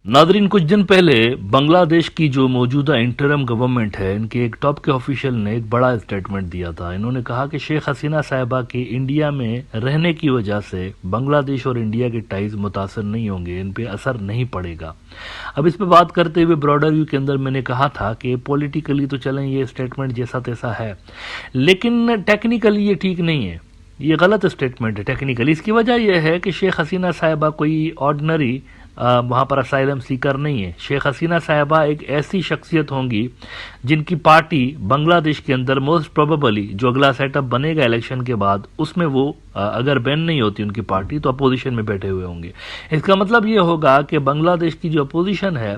Nadreen, कुछ दिन पहले बांग्लादेश की जो मौजूदा इंटरम गवर्नमेंट है, इनके एक टॉप के ऑफिशियल ने एक बड़ा स्टेटमेंट दिया था। इन्होंने कहा कि शेख हसीना साहिबा के इंडिया में रहने की वजह से बांग्लादेश और इंडिया के टाइज मुतासर नहीं होंगे, इन पे असर नहीं पड़ेगा। अब इस पे बात करते हुए ब्रॉडर व्यू के अंदर मैंने कहा था कि पॉलिटिकली तो चलें ये स्टेटमेंट जैसा तैसा है, लेकिन टेक्निकली ये ठीक नहीं है, ये गलत स्टेटमेंट है टेक्निकली। इसकी वजह यह है कि शेख हसीना साहिबा कोई ऑर्डिनरी वहाँ पर असाइलम सीकर नहीं है। शेख हसीना साहिबा एक ऐसी शख्सियत होंगी जिनकी पार्टी बांग्लादेश के अंदर मोस्ट प्रोबेबली जो अगला सेटअप बनेगा इलेक्शन के बाद, उसमें वो अगर बैन नहीं होती उनकी पार्टी तो अपोजिशन में बैठे हुए होंगे। इसका मतलब ये होगा कि बांग्लादेश की जो अपोजिशन है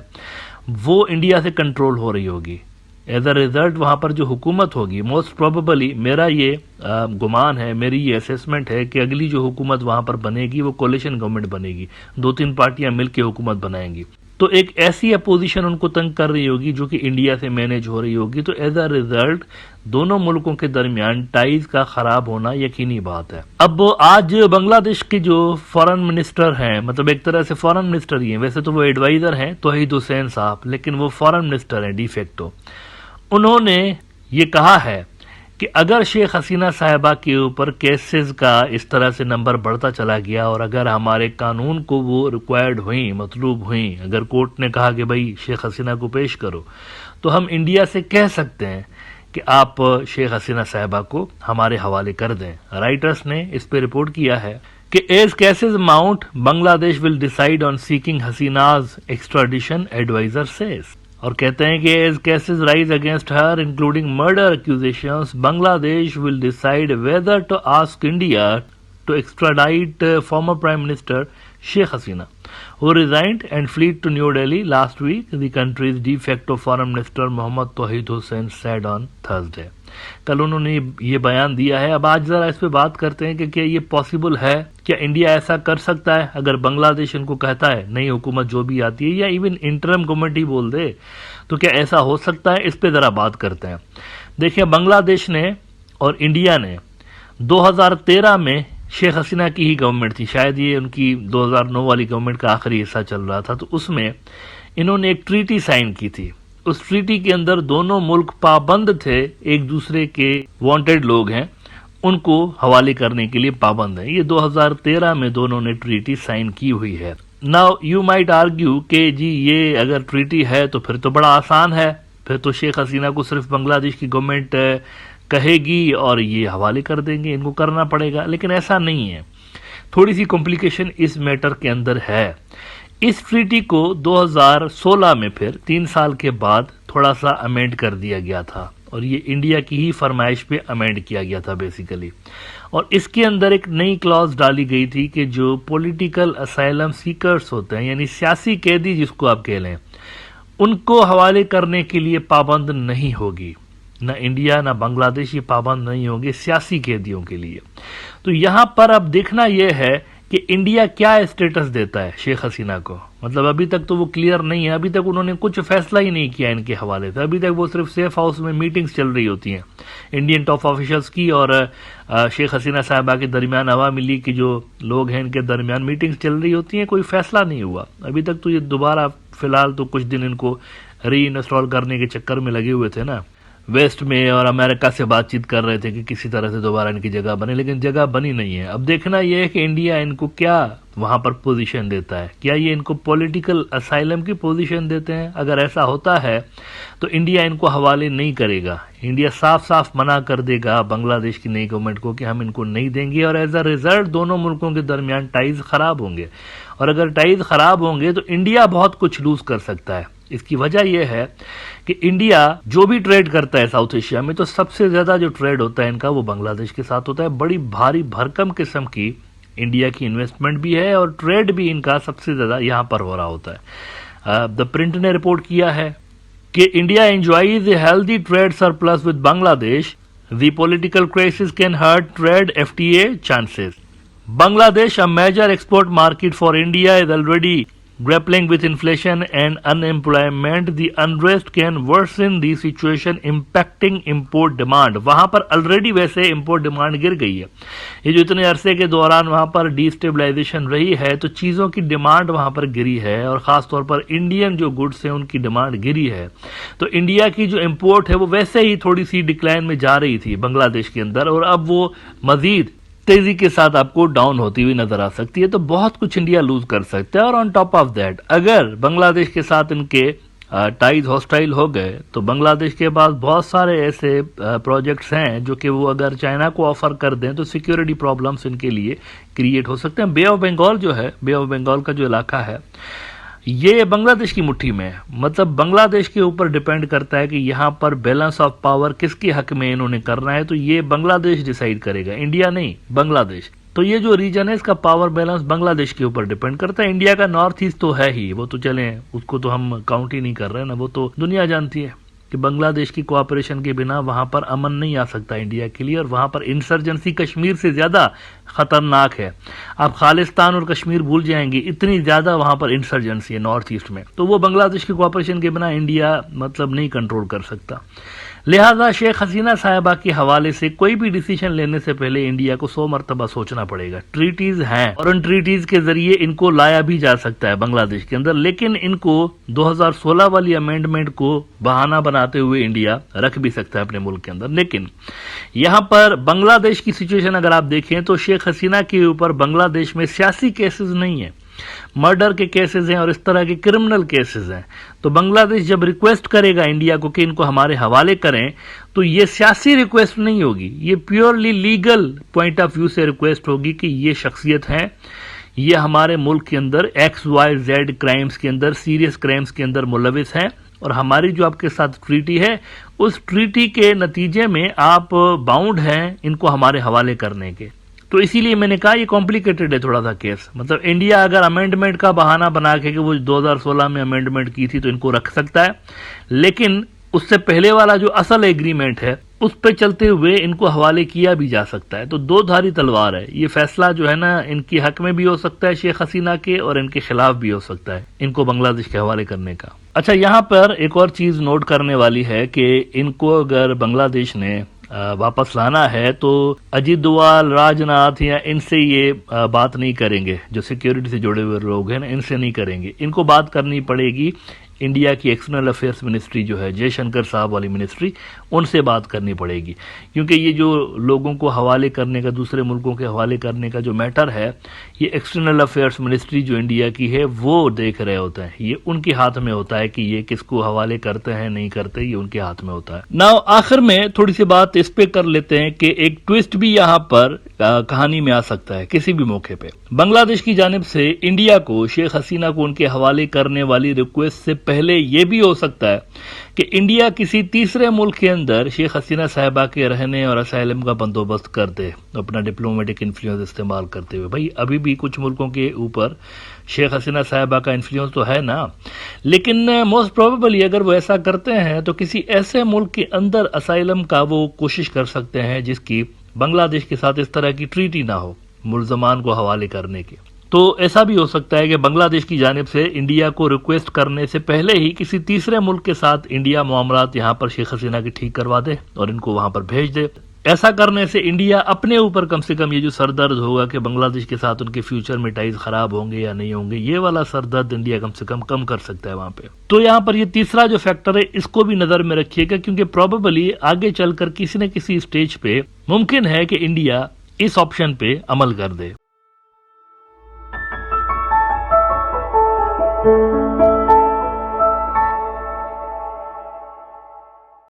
वो इंडिया से कंट्रोल हो रही होगी। एज अ रिजल्ट वहाँ पर जो हुकूमत होगी, मोस्ट प्रोबेबली मेरा ये गुमान है, मेरी ये असेसमेंट है कि अगली जो हुकूमत वहाँ पर बनेगी वो कोलिशन गवर्नमेंट बनेगी, 2-3 पार्टियां मिलकर हुकूमत बनाएंगी। तो एक ऐसी अपोजिशन उनको तंग कर रही होगी जो कि इंडिया से मैनेज हो रही होगी। तो एज अ रिजल्ट दोनों मुल्कों के दरमियान टाइज का खराब होना यकीनी बात है। अब आज बांग्लादेश के जो फॉरेन मिनिस्टर हैं, मतलब एक तरह से फॉरेन मिनिस्टर ही हैं, वैसे तो वो एडवाइजर हैं तौहीद हुसैन साहब, लेकिन वो फॉरेन मिनिस्टर हैं डिफेक्टो। उन्होंने ये कहा है कि अगर शेख हसीना साहिबा के ऊपर केसेस का इस तरह से नंबर बढ़ता चला गया और अगर हमारे कानून को वो रिक्वायर्ड हुई, मतलूब हुई, अगर कोर्ट ने कहा कि भाई शेख हसीना को पेश करो, तो हम इंडिया से कह सकते हैं कि आप शेख हसीना साहिबा को हमारे हवाले कर दें। राइटर्स ने इस पे रिपोर्ट किया है कि as cases mount Bangladesh will decide on seeking Hasina's extradition, adviser says. और कहते हैं कि as cases rise against her including murder accusations, Bangladesh will decide whether to ask India to extradite former prime minister Sheikh Hasina, who resigned and fled to New Delhi last week, the country's de facto foreign minister Mohammad Tawheed Hussain said on Thursday. कल उन्होंने ये बयान दिया है। अब आज जरा इस पे बात करते हैं कि क्या ये पॉसिबल है, क्या इंडिया ऐसा कर सकता है अगर बांग्लादेश इनको कहता है नई हुकूमत जो भी आती है या इवन इंटरम गवर्नमेंट ही बोल दे, तो क्या ऐसा हो सकता है? इस पे जरा बात करते हैं। देखिए, बांग्लादेश ने और इंडिया ने 2013 में शेख हसीना की ही गवर्नमेंट थी, शायद ये उनकी 2009 वाली गवर्नमेंट का आखिरी हिस्सा चल रहा था, तो उसमें इन्होंने एक ट्रीटी साइन की थी। उस ट्रीटी के अंदर दोनों मुल्क पाबंद थे, एक दूसरे के वांटेड लोग हैं उनको हवाले करने के लिए पाबंद है। ये 2013 में दोनों ने ट्रीटी साइन की हुई है। नाउ यू माइट आर्ग्यू कि जी ये अगर ट्रीटी है तो फिर तो बड़ा आसान है, फिर तो शेख हसीना को सिर्फ बांग्लादेश की गवर्नमेंट कहेगी और ये हवाले कर देंगे, इनको करना पड़ेगा, लेकिन ऐसा नहीं है। थोड़ी सी कॉम्प्लिकेशन इस मैटर के अंदर है। इस ट्रीटी को 2016 में फिर 3 साल के बाद थोड़ा सा अमेंड कर दिया गया था और ये इंडिया की ही फरमाइश पे अमेंड किया गया था बेसिकली। और इसके अंदर एक नई क्लॉज डाली गई थी कि जो पॉलिटिकल असाइलम सीकर्स होते हैं, यानी सियासी कैदी जिसको आप कह लें, उनको हवाले करने के लिए पाबंद नहीं होगी। ना इंडिया ना बांग्लादेश ये पाबंद नहीं होंगे सियासी कैदियों के लिए। तो यहां पर अब देखना यह है कि इंडिया क्या स्टेटस देता है शेख हसीना को। मतलब अभी तक तो वो क्लियर नहीं है, अभी तक उन्होंने कुछ फैसला ही नहीं किया इनके हवाले से। अभी तक वो सिर्फ सेफ हाउस में मीटिंग्स चल रही होती हैं इंडियन टॉप ऑफिशियल्स की और शेख हसीना साहिबा के दरमियान, अवामी लीग के जो लोग हैं इनके दरमियान मीटिंग्स चल रही होती हैं, कोई फैसला नहीं हुआ अभी तक। तो ये दोबारा फिलहाल तो कुछ दिन इनको री इंस्टॉल करने के चक्कर में लगे हुए थे ना, वेस्ट में और अमेरिका से बातचीत कर रहे थे कि किसी तरह से दोबारा इनकी जगह बने, लेकिन जगह बनी नहीं है। अब देखना यह है कि इंडिया इनको क्या वहां पर पोजीशन देता है, क्या ये इनको पॉलिटिकल असाइलम की पोजीशन देते हैं। अगर ऐसा होता है तो इंडिया इनको हवाले नहीं करेगा, इंडिया साफ साफ मना कर देगा बांग्लादेश की नई गवर्नमेंट को कि हम इनको नहीं देंगे, और एज अ रिजल्ट दोनों मुल्कों के दरमियान टाइज खराब होंगे। और अगर टाइज खराब होंगे तो इंडिया बहुत कुछ लूज कर सकता है। इसकी वजह यह है कि इंडिया जो भी ट्रेड करता है साउथ एशिया में, तो सबसे ज्यादा जो ट्रेड होता है इनका वो बांग्लादेश के साथ होता है। बड़ी भारी भरकम किस्म की इंडिया की इन्वेस्टमेंट भी है और ट्रेड भी इनका सबसे ज्यादा यहां पर हो रहा होता है। द प्रिंट ने रिपोर्ट किया है कि India enjoys a healthy trade surplus with Bangladesh, the political crisis can hurt trade FTA chances. Bangladesh, a major export market for India, is already grappling with inflation and unemployment, the unrest can worsen the situation impacting import demand. वहां पर already वैसे import demand गिर गई है. ये जो इतने अरसे के दौरान वहां पर डिस्टेबलाइजेशन रही है तो चीज़ों की डिमांड वहां पर गिरी है और ख़ास तौर पर इंडियन जो गुड्स हैं उनकी डिमांड गिरी है. तो इंडिया की जो इम्पोर्ट है वो वैसे ही थोड़ी सी डिक्लाइन में जा रही थी बांग्लादेश के अंदर और अब वो मज़ीद तेजी के साथ आपको डाउन होती हुई नजर आ सकती है. तो बहुत कुछ इंडिया लूज कर सकता है. और ऑन टॉप ऑफ दैट अगर बांग्लादेश के साथ इनके टाइज हॉस्टाइल हो गए तो बांग्लादेश के पास बहुत सारे ऐसे प्रोजेक्ट्स हैं जो कि वो अगर चाइना को ऑफर कर दें तो सिक्योरिटी प्रॉब्लम्स इनके लिए क्रिएट हो सकते हैं. बे ऑफ बंगाल जो है, बे ऑफ बंगाल का जो इलाका है ये बांग्लादेश की मुट्ठी में है. मतलब बांग्लादेश के ऊपर डिपेंड करता है कि यहाँ पर बैलेंस ऑफ पावर किसके हक में इन्होंने करना है. तो ये बांग्लादेश डिसाइड करेगा, इंडिया नहीं, बांग्लादेश. तो ये जो रीजन है इसका पावर बैलेंस बांग्लादेश के ऊपर डिपेंड करता है. इंडिया का नॉर्थ ईस्ट तो है ही, वो तो चले उसको तो हम काउंट ही नहीं कर रहे ना, वो तो दुनिया जानती है कि बांग्लादेश की कोऑपरेशन के बिना वहां पर अमन नहीं आ सकता इंडिया के लिए. और वहां पर इंसर्जेंसी कश्मीर से ज्यादा खतरनाक है. आप खालिस्तान और कश्मीर भूल जाएंगे, इतनी ज्यादा वहां पर इंसर्जेंसी है नॉर्थ ईस्ट में. तो वो बांग्लादेश की कोऑपरेशन के बिना इंडिया मतलब नहीं कंट्रोल कर सकता. लिहाजा शेख हसीना साहिबा के हवाले से कोई भी डिसीजन लेने से पहले इंडिया को 100 मरतबा सोचना पड़ेगा. ट्रीटीज हैं और उन ट्रीटीज के जरिए इनको लाया भी जा सकता है बांग्लादेश के अंदर, लेकिन इनको 2016 वाली अमेंडमेंट को बहाना बनाते हुए इंडिया रख भी सकता है अपने मुल्क के अंदर. लेकिन यहाँ पर बांग्लादेश की सिचुएशन अगर आप देखें तो शेख हसीना के ऊपर बांग्लादेश में सियासी केसेस नहीं है, मर्डर के केसेस हैं और इस तरह के क्रिमिनल केसेस हैं. तो बांग्लादेश जब रिक्वेस्ट करेगा इंडिया को कि इनको हमारे हवाले करें तो ये सियासी रिक्वेस्ट नहीं होगी, ये purely legal point of view से रिक्वेस्ट होगी कि ये शख्सियत हैं, ये हमारे मुल्क के अंदर XYZ क्राइम्स के अंदर, सीरियस क्राइम्स के अंदर मुलविस हैं और हमारी जो आपके साथ ट्रीटी है उस ट्रीटी के नतीजे में आप बाउंड हैं इनको हमारे हवाले करने के. तो इसीलिए मैंने कहा ये कॉम्प्लिकेटेड है थोड़ा सा केस. मतलब इंडिया अगर अमेंडमेंट का बहाना बना के कि वो 2016 में अमेंडमेंट की थी तो इनको रख सकता है, लेकिन उससे पहले वाला जो असल एग्रीमेंट है उस पे चलते हुए इनको हवाले किया भी जा सकता है. तो दो धारी तलवार है. ये फैसला जो है ना इनकी हक में भी हो सकता है शेख हसीना के और इनके खिलाफ भी हो सकता है इनको बांग्लादेश के हवाले करने का. अच्छा, यहाँ पर एक और चीज नोट करने वाली है कि इनको अगर बांग्लादेश ने वापस लाना है तो अजीत डोवाल, राजनाथ या इनसे ये बात नहीं करेंगे, जो सिक्योरिटी से जुड़े हुए लोग हैं ना इनसे नहीं करेंगे. इनको बात करनी पड़ेगी इंडिया की एक्सटर्नल अफेयर्स मिनिस्ट्री जो है जयशंकर साहब वाली मिनिस्ट्री, उनसे बात करनी पड़ेगी. क्योंकि ये जो लोगों को हवाले करने का, दूसरे मुल्कों के हवाले करने का जो मैटर है ये एक्सटर्नल अफेयर्स मिनिस्ट्री जो इंडिया की है वो देख रहे होते हैं. ये उनके हाथ में होता है कि ये किसको हवाले करते हैं नहीं करते, ये उनके हाथ में होता है. नाउ आखिर में थोड़ी सी बात इस पे कर लेते हैं कि एक ट्विस्ट भी यहाँ पर कहानी में आ सकता है किसी भी मौके पे. बांग्लादेश की जानिब से इंडिया को शेख हसीना को उनके हवाले करने वाली रिक्वेस्ट से पहले ये भी हो सकता है कि इंडिया किसी तीसरे मुल्क के अंदर शेख हसीना साहिबा के रहने और असाइलम का बंदोबस्त कर दे अपना डिप्लोमेटिक इन्फ्लुएंस इस्तेमाल करते हुए. भाई अभी भी कुछ मुल्कों के ऊपर शेख हसीना साहिबा का इन्फ्लुएंस तो है ना, लेकिन मोस्ट प्रोबेबली अगर वो ऐसा करते हैं तो किसी ऐसे मुल्क के अंदर असाइलम का वो कोशिश कर सकते हैं जिसकी बांग्लादेश के साथ इस तरह की ट्रीटी ना हो मुल्जमान को हवाले करने की. तो ऐसा भी हो सकता है कि बांग्लादेश की जानिब से इंडिया को रिक्वेस्ट करने से पहले ही किसी तीसरे मुल्क के साथ इंडिया मामलात यहाँ पर शेख हसीना की ठीक करवा दे और इनको वहां पर भेज दे. ऐसा करने से इंडिया अपने ऊपर कम से कम ये जो सरदर्द होगा कि बांग्लादेश के साथ उनके फ्यूचर में टाइज खराब होंगे या नहीं होंगे, ये वाला सरदर्द इंडिया कम से कम कर सकता है वहां पे. तो यहाँ पर ये तीसरा जो फैक्टर है इसको भी नजर में रखिएगा, क्योंकि प्रोबेबली आगे चलकर किसी न किसी स्टेज पे मुमकिन है कि इंडिया इस ऑप्शन पे अमल कर दे.